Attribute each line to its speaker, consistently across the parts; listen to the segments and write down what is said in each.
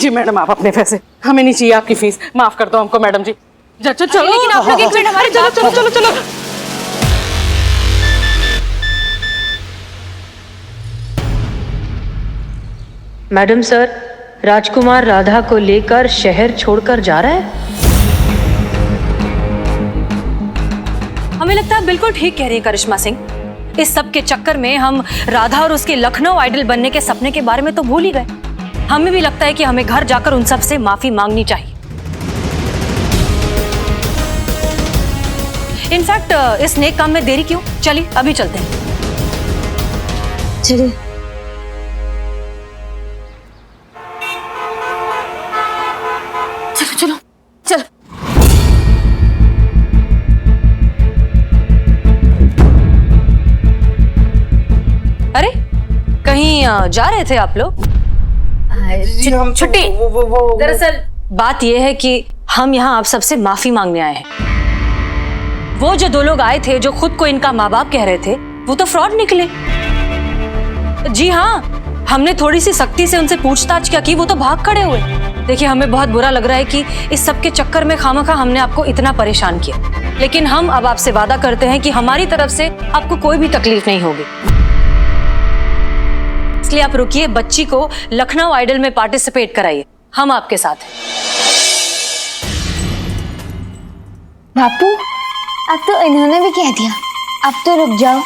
Speaker 1: लीजिए मैडम आप अपने पैसे, हमें नहीं चाहिए आपकी फीस, माफ कर दो हमको मैडम जी। चलो
Speaker 2: लेकिन आप लोग एक मिनट हमारे
Speaker 1: चलो चलो चलो चलो।
Speaker 3: मैडम सर, राजकुमार राधा को लेकर शहर छोड़कर जा रहा है।
Speaker 2: हमें लगता है बिल्कुल ठीक कह रही है करिश्मा सिंह। इस सब के चक्कर में हम राधा और उसके लखनऊ आइडल बनने के सपने के बारे में तो भूल ही गए। हमें भी लगता है कि हमें घर जाकर उन सब से माफी मांगनी चाहिए। इनफैक्ट इस नेक काम में देरी क्यों, चलिए अभी चलते हैं।
Speaker 4: चलिए।
Speaker 2: चलो चलो चलो। अरे कहीं जा रहे थे आप लोग? छुट्टी। दरअसल बात यह है कि हम यहाँ आप सबसे माफी मांगने आए हैं। वो जो दो लोग आए थे जो खुद को इनका माँ बाप कह रहे थे, वो तो फ्रॉड निकले। जी हाँ, हमने थोड़ी सी सख्ती से उनसे पूछताछ क्या की, वो तो भाग खड़े हुए। देखिए हमें बहुत बुरा लग रहा है कि इस सब के चक्कर में खामखा हमने आपको इतना परेशान किया, लेकिन हम अब आपसे वादा करते हैं कि हमारी तरफ से आपको कोई भी तकलीफ नहीं होगी। इसलिए आप रुकिए, बच्ची को लखनऊ आइडल में पार्टिसिपेट कराइए, हम आपके साथ हैं।
Speaker 4: बापू अब तो इन्होंने भी कह दिया, अब तो रुक जाओ।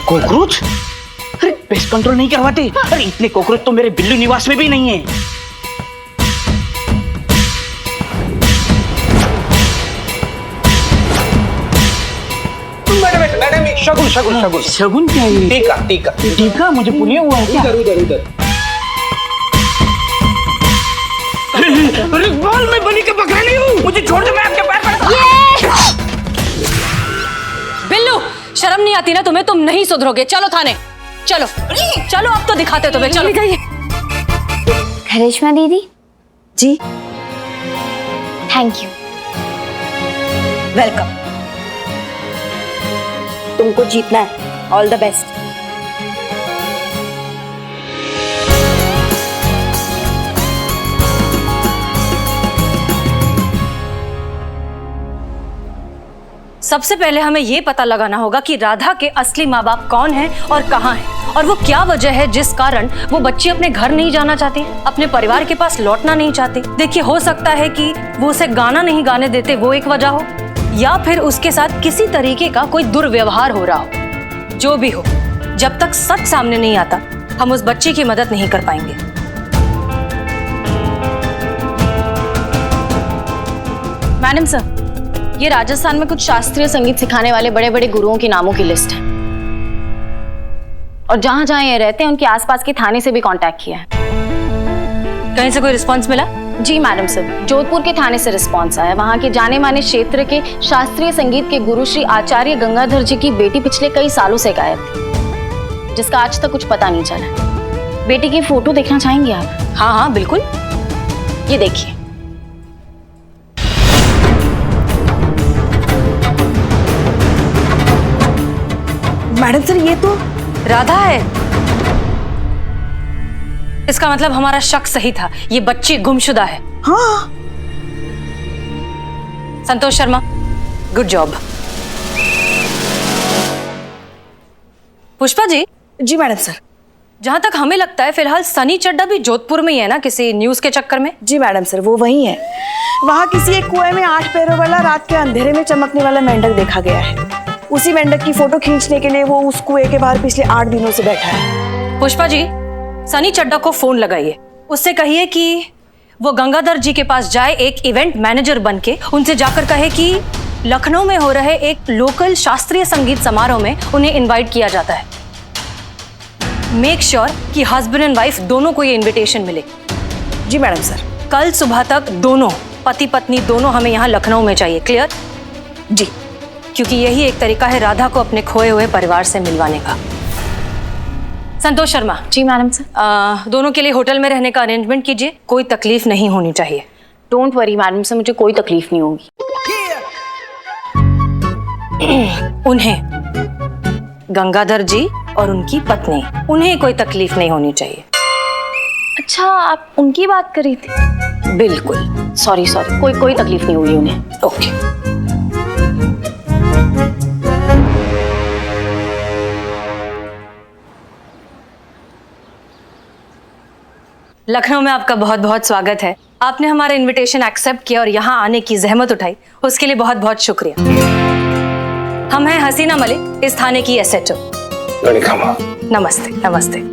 Speaker 5: कॉकरोच? अरे पेस्ट कंट्रोल नहीं करवाते? अरे इतने कॉकरोच तो मेरे बिल्लू निवास में भी नहीं है।
Speaker 6: मैडम शगुन शगुन शगुन
Speaker 5: शगुन क्या है?
Speaker 6: टीका टीका
Speaker 5: टीका मुझे पुलिया हुआ है क्या?
Speaker 6: उधर उधर।
Speaker 5: अरे बाल में बनी के पकड़ा नहीं हूँ, मुझे छोड़ दो, मैं आपके पैर पड़ता।
Speaker 2: बिल्लू शर्म नहीं आती ना तुम्हें? तुम नहीं सुधरोगे। चलो थाने, चलो चलो, अब तो दिखाते तुम्हें। चलो जाइए।
Speaker 4: करिश्मा दीदी
Speaker 2: जी,
Speaker 4: थैंक यू।
Speaker 2: वेलकम।
Speaker 4: तुमको जीतना है, ऑल द बेस्ट।
Speaker 2: सबसे पहले हमें ये पता लगाना होगा कि राधा के असली माँ बाप कौन हैं और कहाँ हैं, और वो क्या वजह है जिस कारण वो बच्ची अपने घर नहीं जाना चाहती, अपने परिवार के पास लौटना नहीं चाहती। देखिए हो सकता है कि वो उसे गाना नहीं गाने देते, वो एक वजह हो, या फिर उसके साथ किसी तरीके का कोई दुर्व्यवहार हो रहा हो। जो भी हो, जब तक सच सामने नहीं आता हम उस बच्ची की मदद नहीं कर पाएंगे।
Speaker 7: मैडम सर, ये राजस्थान में कुछ शास्त्रीय संगीत सिखाने वाले बड़े बड़े गुरुओं के नामों की लिस्ट है, और जहां जहां ये रहते हैं उनके आसपास के थाने से भी कांटेक्ट किया है।
Speaker 2: कहीं से कोई रिस्पांस मिला?
Speaker 7: जी मैडम सर, जोधपुर के थाने से रिस्पांस आया। वहां के जाने माने क्षेत्र के शास्त्रीय संगीत के गुरु श्री आचार्य गंगाधर जी की बेटी पिछले कई सालों से गायब थी, जिसका आज तक कुछ पता नहीं चला। बेटी की फोटो देखना चाहेंगे आप?
Speaker 2: हाँ हाँ बिल्कुल।
Speaker 7: ये देखिए।
Speaker 2: मैडम सर, ये तो राधा है। इसका मतलब हमारा शक सही था, ये बच्ची गुमशुदा है।
Speaker 1: हाँ
Speaker 2: संतोष शर्मा, गुड जॉब। पुष्पा जी।
Speaker 1: जी मैडम सर।
Speaker 2: जहां तक हमें लगता है फिलहाल सनी चड्डा भी जोधपुर में ही है ना, किसी न्यूज के चक्कर में।
Speaker 1: जी मैडम सर, वो वही है। वहाँ किसी एक कुएं में 8 पैरों वाला रात के अंधेरे में चमकने वाला मेंढक देखा गया है। उसी मेंढक की फोटो खींचने के लिए वो उस कुएं के बाहर पिछले 8 दिनों से बैठा है।
Speaker 2: पुष्पा जी, सनी चड्डा को फोन लगाइए, उससे कहिए कि वो गंगाधर जी के पास जाए, एक इवेंट मैनेजर बनके उनसे जाकर कहे कि लखनऊ में हो रहे एक लोकल शास्त्रीय संगीत समारोह में उन्हें इनवाइट किया जाता है। मेक श्योर कि हस्बैंड एंड वाइफ दोनों को ये इनविटेशन मिले।
Speaker 1: जी मैडम सर।
Speaker 2: कल सुबह तक दोनों पति पत्नी दोनों हमें यहाँ लखनऊ में चाहिए। क्लियर?
Speaker 1: जी।
Speaker 2: क्योंकि यही एक तरीका है राधा को अपने खोए हुए परिवार से मिलवाने का। संतोष शर्मा।
Speaker 7: जी मैडम सर।
Speaker 2: दोनों के लिए होटल में रहने का अरेंजमेंट कीजिए, कोई तकलीफ नहीं होनी चाहिए।
Speaker 7: डोंट वरी मैडम सर, मुझे कोई तकलीफ नहीं होगी।
Speaker 2: उन्हें, गंगाधर जी और उनकी पत्नी, उन्हें कोई तकलीफ नहीं होनी चाहिए।
Speaker 7: अच्छा, आप उनकी बात कर रही थी?
Speaker 2: बिल्कुल।
Speaker 7: सॉरी सॉरी, कोई तकलीफ नहीं हुई उन्हें।
Speaker 2: ओके। लखनऊ में आपका बहुत बहुत स्वागत है। आपने हमारा इनविटेशन एक्सेप्ट किया और यहाँ आने की जहमत उठाई, उसके लिए बहुत बहुत शुक्रिया। हम हैं हसीना मलिक, इस थाने की एसएचओ। नमस्ते नमस्ते।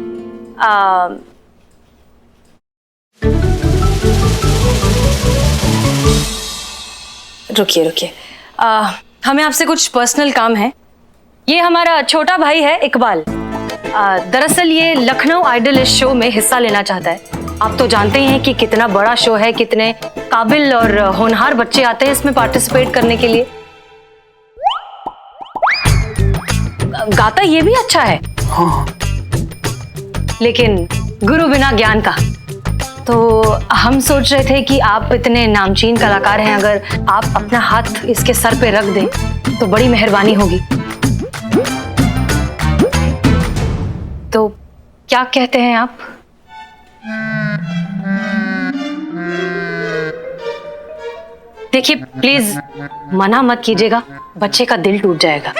Speaker 2: रुकिए रुकिए, हमें आपसे कुछ पर्सनल काम है। ये हमारा छोटा भाई है इकबाल। दरअसल ये लखनऊ आइडल इस शो में हिस्सा लेना चाहता है। आप तो जानते ही हैं कि कितना बड़ा शो है, कितने काबिल और होनहार बच्चे आते हैं इसमें पार्टिसिपेट करने के लिए। गाता ये भी अच्छा है। हाँ। लेकिन गुरु बिना ज्ञान का। तो हम सोच रहे थे कि आप इतने नामचीन कलाकार हैं, अगर आप अपना हाथ इसके सर पे रख दें तो बड़ी मेहरबानी होगी। तो क्या कहते हैं आप? देखिए प्लीज मना मत कीजिएगा, बच्चे का दिल टूट जाएगा।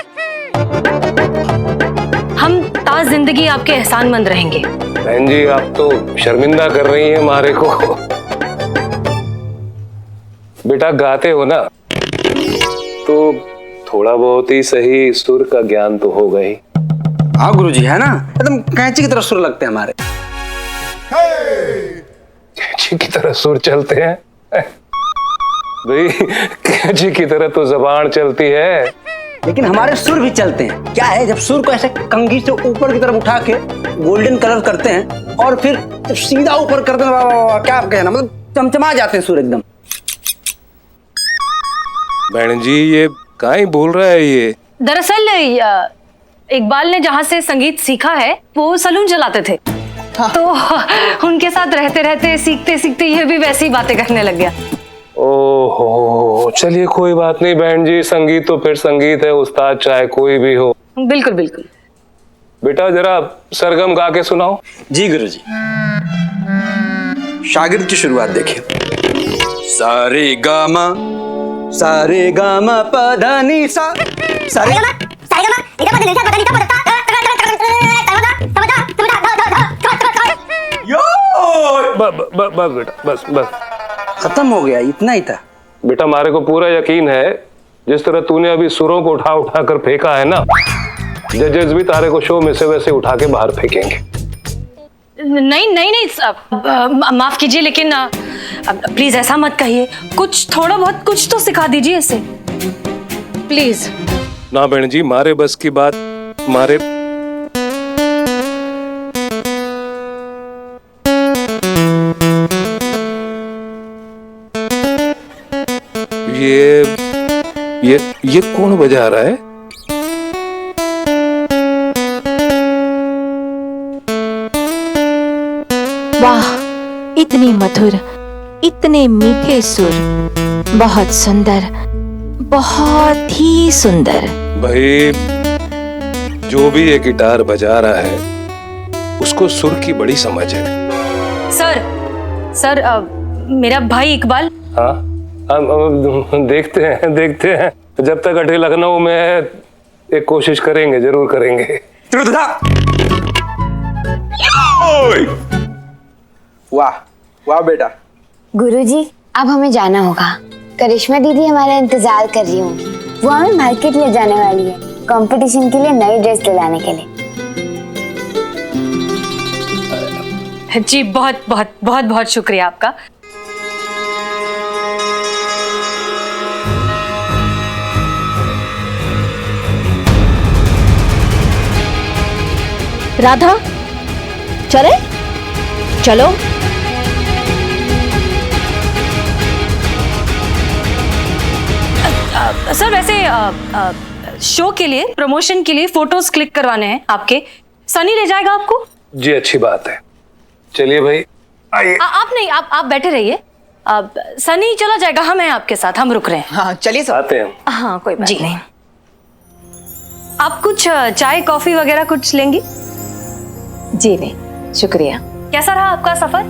Speaker 2: हम ताज जिंदगी आपके एहसानमंद रहेंगे।
Speaker 8: बहन जी, आप तो शर्मिंदा कर रही हैं हमारे को। बेटा गाते हो ना, तो थोड़ा बहुत ही सही सुर का ज्ञान तो होगा ही।
Speaker 6: हाँ गुरुजी, है ना, एकदम कैंची की तरह सुर लगते हैं हमारे।
Speaker 8: कैंची की तरह सुर चलते हैं भाई? कैंची की तरह तो जबान चलती है,
Speaker 6: लेकिन हमारे सुर भी चलते हैं। क्या है, जब सुर को ऐसे कंघी से ऊपर की तरफ उठा के गोल्डन कलर करते हैं और फिर जब सीधा ऊपर करते हैं, वाह वाह वाह, क्या आप कहना, मतलब चमचमा जाते हैं सुर एकदम।
Speaker 8: बहन जी ये काहे बोल रहा है ये?
Speaker 2: दरअसल इकबाल ने जहाँ से संगीत सीखा है वो सलून चलाते थे। हाँ। तो उनके साथ रहते रहते सीखते सीखते ये भी वैसी ही बातें करने लग गया।
Speaker 8: ओहो, चलिए कोई बात नहीं बहन जी, संगीत तो फिर संगीत है, उस्ताद चाहे कोई भी हो।
Speaker 2: बिल्कुल बिल्कुल।
Speaker 8: बेटा जरा सरगम गा के सुनाओ।
Speaker 6: जी गुरुजी। शागिर्द की शुरुआत देखिए। सारे गामा पधा नी सा, सारे
Speaker 8: बस बेटा, बस
Speaker 6: खत्म हो गया, इतना ही था।
Speaker 8: बेटा हमारे को पूरा यकीन है, जिस तरह तूने अभी सुरों को उठा उठा कर फेंका है ना, जजेस भी तारे को शो में से वैसे उठा के बाहर फेंकेंगे।
Speaker 2: नहीं, माफ कीजिए, लेकिन प्लीज ऐसा मत कहिए। कुछ थोड़ा बहुत कुछ तो सिखा दीजिए इसे प्लीज।
Speaker 8: ना बहन जी, मारे बस की बात, मारे ये कौन बजा रहा है?
Speaker 9: वाह, इतनी मधुर, इतने मीठे सुर, बहुत सुंदर, बहुत ही सुंदर।
Speaker 8: भाई जो भी ये गिटार बजा रहा है उसको सुर की बड़ी समझ है।
Speaker 2: सर मेरा भाई इकबाल।
Speaker 8: हाँ, हम देखते हैं जब तक अटे लखनऊ में है, एक कोशिश करेंगे, जरूर करेंगे।
Speaker 6: वाह वाह बेटा।
Speaker 4: गुरुजी, अब हमें जाना होगा। करिश्मा दीदी हमारा इंतजार कर रही होंगी। वो हमें मार्केट ले जाने वाली है, कंपटीशन के लिए नई ड्रेस दिलाने के लिए।
Speaker 2: जी बहुत बहुत बहुत बहुत शुक्रिया आपका।
Speaker 9: राधा, चले चलो।
Speaker 2: सर वैसे शो के लिए, प्रमोशन के लिए फोटोज क्लिक करवाने हैं आपके। सनी ले जाएगा आपको?
Speaker 8: जी अच्छी बात है, चलिए भाई आइए।
Speaker 2: आप नहीं, आप बैठे रहिए। सनी चला जाएगा, हम हैं आपके साथ, हम रुक रहे हैं।
Speaker 6: हाँ चलिए सर।
Speaker 8: आते हैं।
Speaker 2: हाँ कोई बात नहीं। आप कुछ चाय कॉफी वगैरह कुछ लेंगी?
Speaker 9: जी नहीं, शुक्रिया।
Speaker 2: कैसा रहा आपका सफर?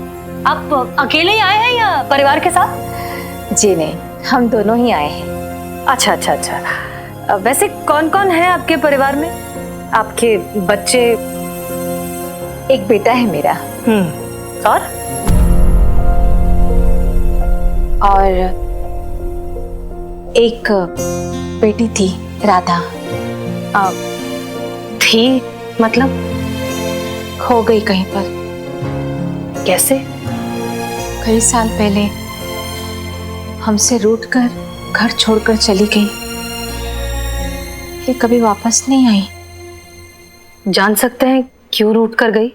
Speaker 2: आप अकेले ही आए हैं या परिवार के साथ?
Speaker 9: जी नहीं, हम दोनों ही आए हैं।
Speaker 2: अच्छा अच्छा अच्छा। वैसे कौन कौन है आपके परिवार में? आपके बच्चे?
Speaker 9: एक बेटा है मेरा और एक बेटी थी, राधा।
Speaker 2: थी मतलब?
Speaker 9: खो गई कहीं पर।
Speaker 2: कैसे?
Speaker 9: कई साल पहले हमसे रूठकर घर छोड़कर चली गई। ये कभी वापस नहीं आई।
Speaker 2: जान सकते हैं क्यों रूठ कर गई?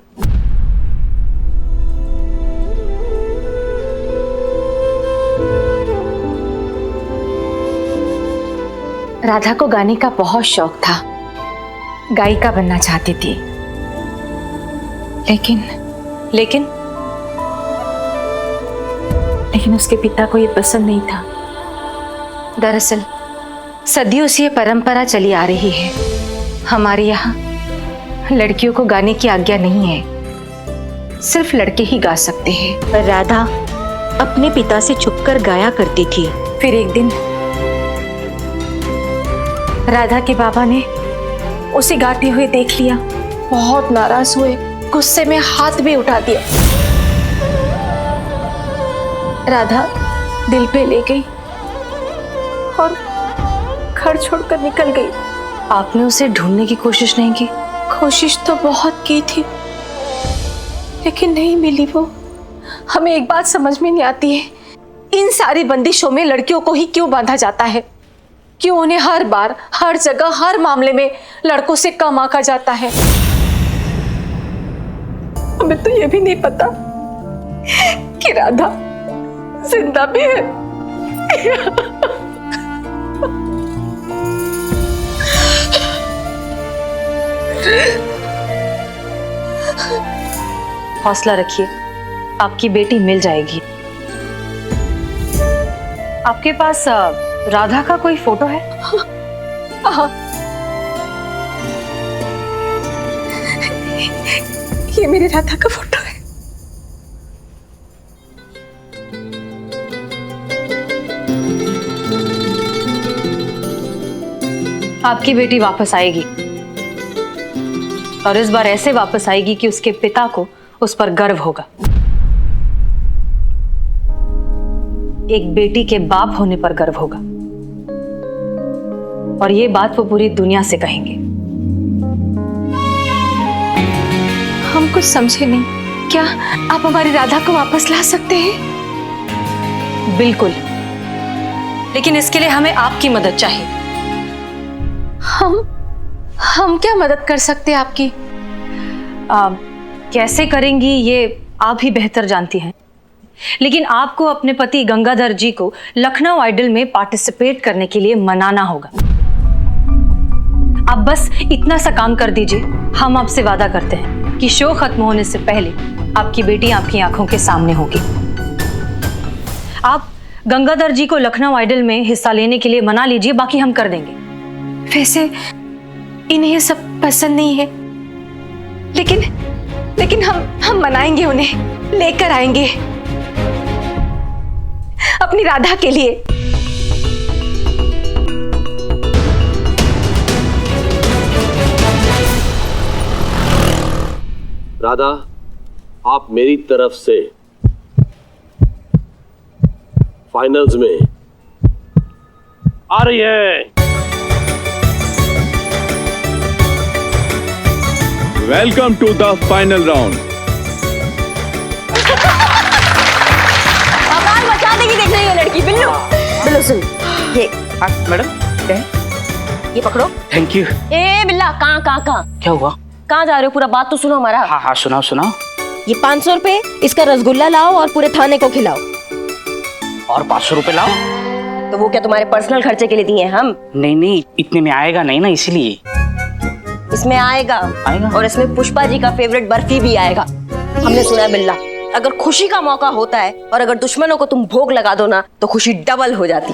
Speaker 9: राधा को गाने का बहुत शौक था, गायिका बनना चाहती थी। लेकिन उसके पिता को ये पसंद नहीं था। दरअसल सदियों से ये परंपरा चली आ रही है। हमारे यहाँ लड़कियों को गाने की आज्ञा नहीं है, सिर्फ लड़के ही गा सकते हैं। पर राधा अपने पिता से छुपकर गाया करती थी। फिर एक दिन राधा के बाबा ने उसे गाते हुए देख लिया, बहुत नाराज हुए, गुस्से में हाथ भी उठा दिया। राधा दिल पे ले गई और घर छोड़कर निकल गई।
Speaker 2: आपने उसे ढूंढने की कोशिश नहीं की?
Speaker 9: कोशिश तो बहुत की थी, लेकिन नहीं मिली वो। हमें एक बात समझ में नहीं आती है, इन सारी बंदिशों में लड़कियों को ही क्यों बांधा जाता है? क्यों उन्हें हर बार, हर जगह, हर मामले में लड़कों से कम आंका जाता है? हमें तो ये भी नहीं पता कि राधा जिंदा भी है।
Speaker 2: हौसला रखिए, आपकी बेटी मिल जाएगी। आपके पास राधा का कोई फोटो है?
Speaker 9: हाँ, ये मेरी राधा का फोटो है।
Speaker 2: आपकी बेटी वापस आएगी, और इस बार ऐसे वापस आएगी कि उसके पिता को उस पर गर्व होगा। एक बेटी के बाप होने पर गर्व होगा, और ये बात वो पूरी दुनिया से कहेंगे।
Speaker 9: हम कुछ समझे नहीं। क्या आप हमारी राधा को वापस ला सकते हैं?
Speaker 2: बिल्कुल, लेकिन इसके लिए हमें आपकी मदद चाहिए।
Speaker 9: हम क्या मदद कर सकते हैं आपकी?
Speaker 2: कैसे करेंगी ये आप ही बेहतर जानती हैं, लेकिन आपको अपने पति गंगाधर जी को लखनऊ आइडल में पार्टिसिपेट करने के लिए मनाना होगा। आप बस इतना सा काम कर दीजिए। हम आपसे वादा करते हैं कि शो खत्म होने से पहले आपकी बेटी आपकी आंखों के सामने होगी। आप गंगाधर जी को लखनऊ आइडल में हिस्सा लेने के लिए मना लीजिए, बाकी हम कर देंगे।
Speaker 9: वैसे इन्हें ये सब पसंद नहीं है, लेकिन हम मनाएंगे, उन्हें लेकर आएंगे अपनी राधा के लिए।
Speaker 10: राधा, आप मेरी तरफ से फाइनल्स में आ रही है।
Speaker 11: Welcome to the final round.
Speaker 7: आवाज बचा देगी, देख रही है लड़की। बिल्लू बिल्लू सुन, ये
Speaker 5: मैडम क्या है?
Speaker 7: ये पकड़ो।
Speaker 5: Thank you.
Speaker 7: ए बिल्ला, कहाँ
Speaker 5: क्या हुआ?
Speaker 7: कहाँ जा रहे हो? पूरा बात तो सुनो हमारा।
Speaker 5: हाँ हाँ, सुनाओ सुनाओ।
Speaker 9: ये 500 रुपए, इसका रसगुल्ला लाओ और पूरे थाने को खिलाओ।
Speaker 5: और 500 रुपए लाओ।
Speaker 7: तो वो क्या तुम्हारे पर्सनल खर्चे के लिए दिए हैं हम?
Speaker 5: नहीं, इतने में आएगा नहीं ना, इसीलिए।
Speaker 7: इसमें आएगा, और इसमें पुष्पा जी का फेवरेट बर्फी भी आएगा। हमने सुना है बिल्ला, अगर खुशी का मौका होता है और अगर दुश्मनों को तुम भोग लगा दो ना, तो खुशी डबल हो जाती।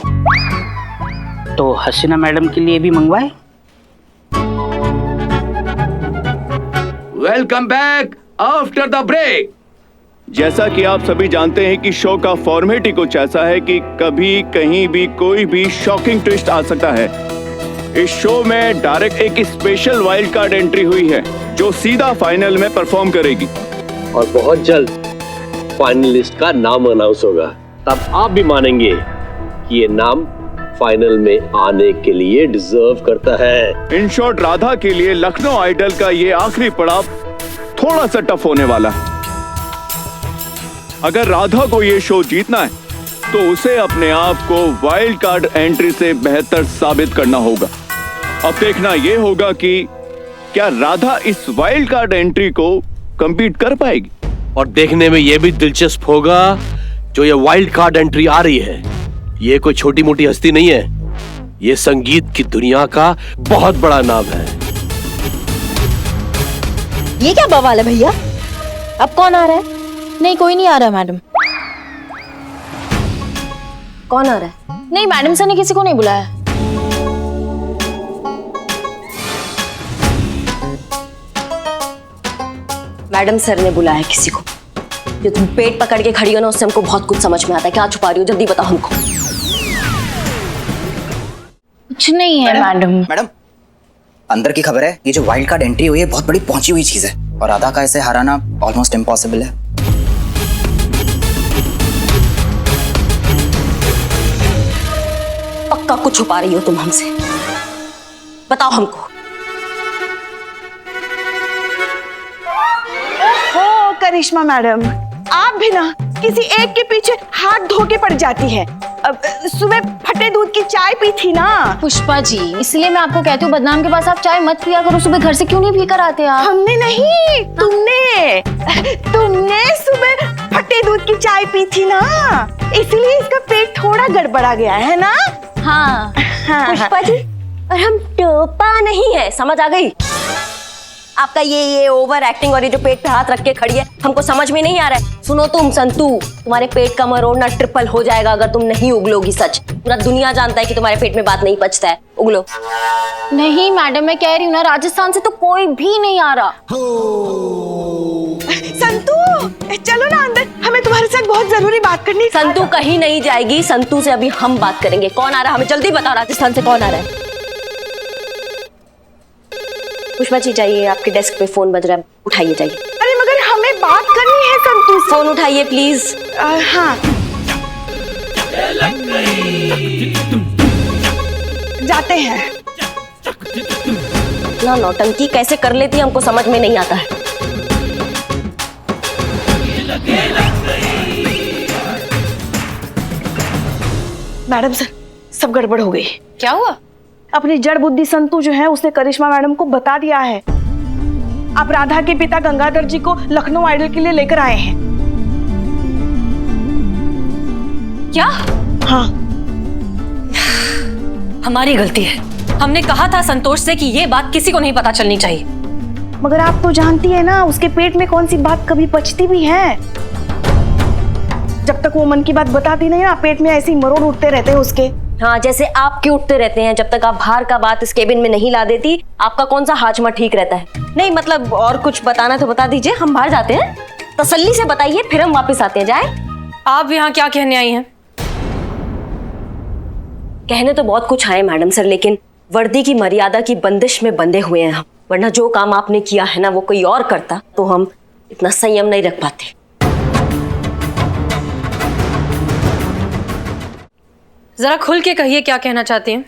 Speaker 5: तो हसीना मैडम के लिए भी मंगवाए।
Speaker 11: Welcome back after the break. जैसा कि आप सभी जानते हैं कि शो का फॉर्मेट ही कुछ ऐसा है कि कभी कहीं भी कोई भी शॉकिंग ट्विस्ट आ सकता है। इस शो में डायरेक्ट एक स्पेशल वाइल्ड कार्ड एंट्री हुई है जो सीधा फाइनल में परफॉर्म करेगी
Speaker 10: और बहुत जल्द फाइनलिस्ट का नाम अनाउंस होगा। तब आप भी मानेंगे कि ये नाम फाइनल में आने के लिए डिजर्व करता है।
Speaker 11: इन शॉर्ट, राधा के लिए लखनऊ आइडल का ये आखिरी पड़ाव थोड़ा सा टफ होने वाला है। अगर राधा को ये शो जीतना है तो उसे अपने आप को वाइल्ड कार्ड एंट्री से बेहतर साबित करना होगा। अब देखना ये होगा कि क्या राधा इस वाइल्ड कार्ड एंट्री को कंपीट कर पाएगी।
Speaker 10: और देखने में ये भी दिलचस्प होगा जो ये वाइल्ड कार्ड एंट्री आ रही है, ये कोई छोटी मोटी हस्ती नहीं है, ये संगीत की दुनिया का बहुत बड़ा नाम है।
Speaker 7: ये क्या बवाल है भैया? अब कौन आ रहा है? नहीं, कोई नहीं आ रहा मैडम। कौन आ रहा है? नहीं, मैडम सर ने किसी को नहीं बुलाया।
Speaker 2: मैडम सर ने बुलाया किसी को। जो तुम पेट पकड़ के खड़ी हो ना, उससे हमको बहुत कुछ समझ में आता है। क्या छुपा रही हो? जल्दी बताओ हमको।
Speaker 7: कुछ नहीं है मैडम।
Speaker 12: मैडम, अंदर की खबर है, ये जो वाइल्ड कार्ड एंट्री हुई है बहुत बड़ी पहुंची हुई चीज है और राधा का इसे हराना ऑलमोस्ट इम्पॉसिबल है।
Speaker 2: पक्का कुछ छुपा रही हो तुम हमसे, बताओ हमको।
Speaker 1: ओ करिश्मा मैडम, आप भी ना किसी एक के पीछे हाथ धो के पड़ जाती है। अब सुबह फटे दूध की चाय पी थी ना।
Speaker 7: पुष्पा जी, इसलिए मैं आपको कहती हूँ बदनाम के पास आप चाय मत पिया करो। सुबह घर से क्यों नहीं पी कर आते आप?
Speaker 1: हमने नहीं, तुमने सुबह फटे दूध की चाय पी थी ना, इसलिए इसका पेट थोड़ा गड़बड़ा गया है ना।
Speaker 7: हाँ।
Speaker 2: पुष्पा जी, और हम टोपा नहीं है, समझ आ गई? आपका ये ओवर एक्टिंग और ये जो पेट पे हाथ रख के खड़ी है, हमको समझ में नहीं आ रहा है। सुनो तुम संतू, तुम्हारे पेट का मरोड़ना ट्रिपल हो जाएगा अगर तुम नहीं उगलोगी। सच, पूरा दुनिया जानता है कि तुम्हारे पेट में बात नहीं पचता है। उगलो।
Speaker 7: नहीं मैडम, मैं कह रही हूँ ना, राजस्थान से तो कोई भी नहीं आ रहा।
Speaker 1: संतू, चलो ना अंदर, हमें तुम्हारे साथ बहुत जरूरी बात करनी है।
Speaker 2: संतू कहीं नहीं जाएगी, संतू से अभी हम बात करेंगे। कौन आ रहा है हमें जल्दी बताओ, राजस्थान से कौन आ रहा है? पुष्पा जी जाइए, आपके डेस्क पे फोन बज रहा है, उठाइए जाइए।
Speaker 1: अरे मगर हमें बात करनी है संतू से।
Speaker 2: फोन उठाइए प्लीज।
Speaker 1: हाँ, जाते हैं।
Speaker 2: ना नौटंकी कैसे कर लेती है हमको समझ में नहीं आता है।
Speaker 1: मैडम सर, सब गड़बड़ हो गई।
Speaker 7: क्या हुआ?
Speaker 1: अपनी जड़ बुद्धि संतू जो है उसने करिश्मा मैडम को बता दिया है। आप राधा के पिता गंगाधर जी को लखनऊ आइडल के लिए लेकर आए हैं।
Speaker 2: क्या?
Speaker 1: हाँ,
Speaker 2: हमारी गलती है। हमने कहा था संतोष से कि ये बात किसी को नहीं पता चलनी चाहिए।
Speaker 1: मगर आप तो जानती है ना उसके पेट में कौन सी बात कभी पचती भी है। जब तक वो मन की बात बताती नहीं ना, पेट में ऐसे ही मरोड़ उठते रहते हैं उसके।
Speaker 2: हाँ, जैसे आपके उठते रहते हैं। जब तक आप बाहर का बात इस केबिन में नहीं ला देती, आपका कौन सा हाजमा ठीक रहता है। नहीं मतलब और कुछ बताना तो बता दीजिए, हम बाहर जाते हैं। तसल्ली से बताइए, फिर हम वापस आते हैं। जाए।
Speaker 9: आप यहाँ क्या कहने आई हैं?
Speaker 2: कहने तो बहुत कुछ आए मैडम सर, लेकिन वर्दी की मर्यादा की बंदिश में बंधे हुए हैं हम। वरना जो काम आपने किया है ना, वो कोई और करता तो हम इतना संयम नहीं रख पाते।
Speaker 9: जरा खुल के कहिए, क्या कहना चाहती हैं?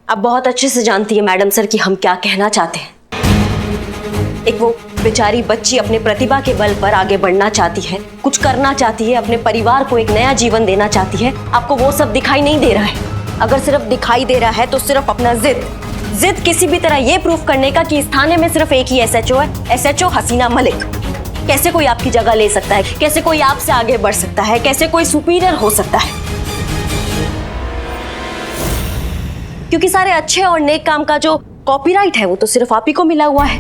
Speaker 2: आप बहुत अच्छे से जानती है मैडम सर कि हम क्या कहना चाहते हैं। एक वो बेचारी बच्ची अपने प्रतिभा के बल पर आगे बढ़ना चाहती है, कुछ करना चाहती है, अपने परिवार को एक नया जीवन देना चाहती है। आपको वो सब दिखाई नहीं दे रहा है। अगर सिर्फ दिखाई दे रहा है तो सिर्फ अपना जिद किसी भी तरह ये प्रूफ करने का कि इस थाने में सिर्फ एक ही एसएचओ है, एसएचओ हसीना मलिक। कैसे कोई आपकी जगह ले सकता है? कैसे कोई आपसे आगे बढ़ सकता है? कैसे कोई सुपीरियर हो सकता है? क्योंकि सारे अच्छे और नेक काम का जो कॉपीराइट है वो तो सिर्फ आप ही को मिला हुआ है।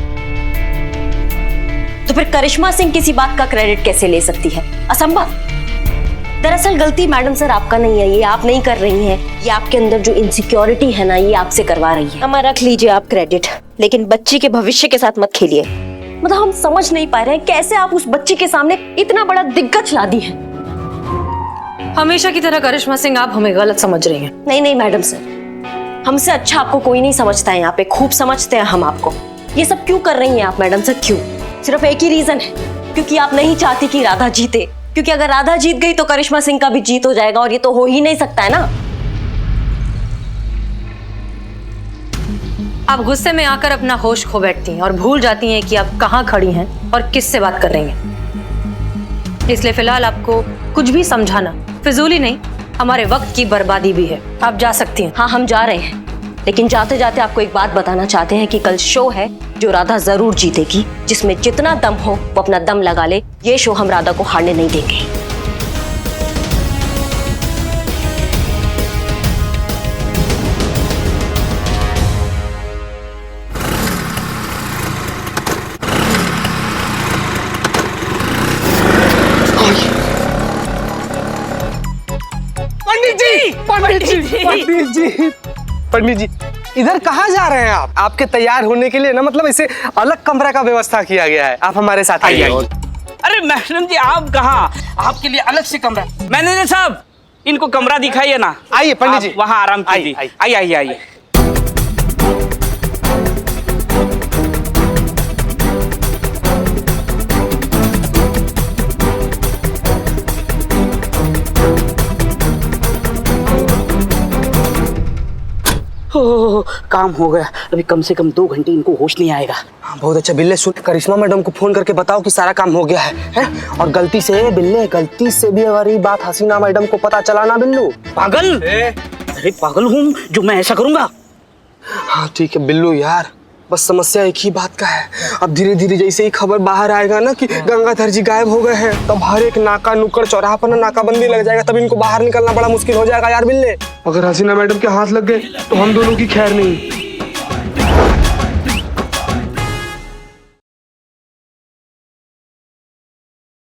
Speaker 2: तो फिर करिश्मा सिंह किसी बात का क्रेडिट कैसे ले सकती है? असंभव। दरअसल गलती मैडम सर आपका नहीं है, ये आप नहीं कर रही हैं। ये आपके अंदर जो इनसिक्योरिटी है ना, ये आपसे करवा रही है। हमारा रख लीजिए आप क्रेडिट, लेकिन बच्ची के भविष्य के साथ मत खेलिए।
Speaker 7: मतलब हम समझ नहीं पा रहे हैं कैसे आप उस बच्ची के सामने इतना बड़ा दिग्गज ला दी है।
Speaker 2: हमेशा की तरह करिश्मा सिंह आप हमें गलत समझ रही हैं।
Speaker 7: नहीं नहीं मैडम सर, हमसे अच्छा आपको कोई नहीं समझता है, यहाँ पे खूब समझते हैं हम आपको। ये सब क्यों कर रही हैं आप मैडम सर, क्यों? सिर्फ एक ही रीजन है, क्योंकि आप नहीं चाहती कि राधा जीते, क्योंकि अगर राधा जीत गई तो करिश्मा सिंह का भी जीत हो जाएगा, और ये तो हो ही नहीं सकता है ना।
Speaker 2: आप गुस्से में आकर अपना होश खो बैठती हैं और भूल जाती हैं कि आप कहाँ खड़ी हैं और किससे बात कर रही हैं। इसलिए फिलहाल आपको कुछ भी समझाना फिजूली नहीं, हमारे वक्त की बर्बादी भी है। आप जा सकती हैं।
Speaker 7: हाँ हम जा रहे हैं, लेकिन जाते जाते आपको एक बात बताना चाहते हैं कि कल शो है जो राधा जरूर जीतेगी, जिसमें जितना दम हो वो अपना दम लगा ले। ये शो हम राधा को हारने नहीं देंगे।
Speaker 5: पंडित जी इधर कहाँ जा रहे हैं आप? आपके तैयार होने के लिए ना मतलब इसे अलग कमरे का व्यवस्था किया गया है, आप हमारे साथ आइए।
Speaker 13: अरे मैडम जी आप कहाँ, आपके लिए अलग से कमरा। मैनेजर साहब इनको कमरा दिखाइए ना।
Speaker 5: आइए पंडित जी,
Speaker 13: वहाँ आराम कीजिए। आइए आइए आइए। काम हो गया, अभी कम से कम 2 घंटे इनको होश नहीं आएगा।
Speaker 5: बहुत अच्छा बिल्ले, सुन करिश्मा मैडम को फोन करके बताओ कि सारा काम हो गया है? और गलती से बिल्ले, गलती से भी अगर ये बात हसीना मैडम को पता चला ना बिल्लू।
Speaker 13: पागल? अरे पागल हूँ जो मैं ऐसा करूंगा?
Speaker 5: हाँ ठीक है बिल्लू यार, बस समस्या एक ही बात का है, अब धीरे धीरे जैसे ही खबर बाहर आएगा ना कि गंगाधर जी गायब हो गए हैं, तब हर एक नाका नुक्कड़ चौराहा पर ना नाकाबंदी लग जाएगा, तब इनको बाहर निकलना बड़ा मुश्किल हो जाएगा यार बिल्ले। अगर हसीना मैडम के हाथ लग गए तो हम दोनों की खैर नहीं।